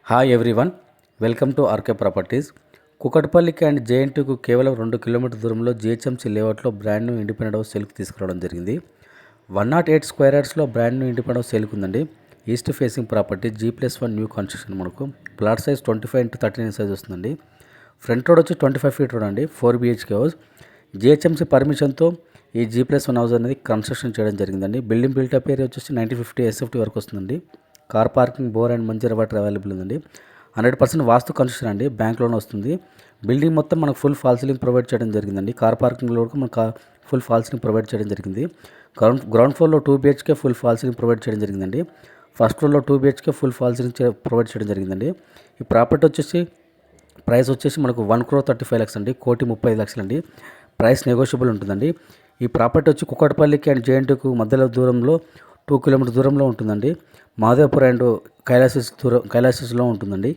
Hi everyone, welcome to RK properties. కుకట్పల్లికి and జేఎన్టీకు కేవలం 2 కిలోమీటర్ దూరంలో జిహెచ్ఎంసీ లేఅవుట్లో బ్రాండ్ న్యూ ఇండిపెండెంట్ హౌస్ సేల్కి తీసుకురావడం జరిగింది. 108 స్క్వేర్ యార్డ్స్లో బ్రాండ్ న్యూ ఇండిపెండెంట్ హౌస్ సేల్కి ఉందండి. East facing property, G+1 new construction. మనకు ప్లాట్ సైజ్ 25x39 సైజ్ వస్తుందండి. ఫ్రంట్ రోడ్ వచ్చి 25 ఫీట్ రోడ్ అండి. 4 BHK హౌస్. జిహెచ్ఎంసీ పర్మిషన్తో ఈ G+1 హౌస్ అనేది కన్స్ట్రక్షన్ చేయడం జరిగిందండి. బిల్డింగ్ బిల్టప్ ఏరియా వచ్చేసి 90/50 SFT వరకు వస్తుందండి. Car parking, bore and Manjeera water available ఉందండి. 100% వాస్తు కన్స్ట్రక్షన్ అండి. బ్యాంక్ లోన్ వస్తుంది. బిల్డింగ్ మొత్తం మనకు ఫుల్ ఫాల్ సీలింగ్ ప్రొవైడ్ చేయడం జరిగిందండి. కార్ పార్కింగ్లో కూడా మనకు ఫుల్ ఫాల్ సీలింగ్ ప్రొవైడ్ చేయడం జరిగింది. గ్రౌండ్ ఫ్లోర్లో 2 BHK full fall ceiling provide చేయడం జరిగిందండి. ఫస్ట్ ఫ్లోర్లో 2 BHK full fall ceiling provide చేయడం జరిగిందండి. ఈ ప్రాపర్టీ వచ్చేసి ప్రైస్ వచ్చేసి మనకు 1,35,00,000 అండి. 1,35,00,000 అండి. ప్రైస్ నెగోషియబుల్ ఉంటుందండి. ఈ ప్రాపర్టీ వచ్చి కుకట్పల్లికి అండ్ జేఎన్టీకు మధ్యలో దూరంలో 2 కిలోమీటర్ దూరంలో ఉంటుందండి. మాధవపూర్ అండ్ కైలాసెస్లో ఉంటుందండి.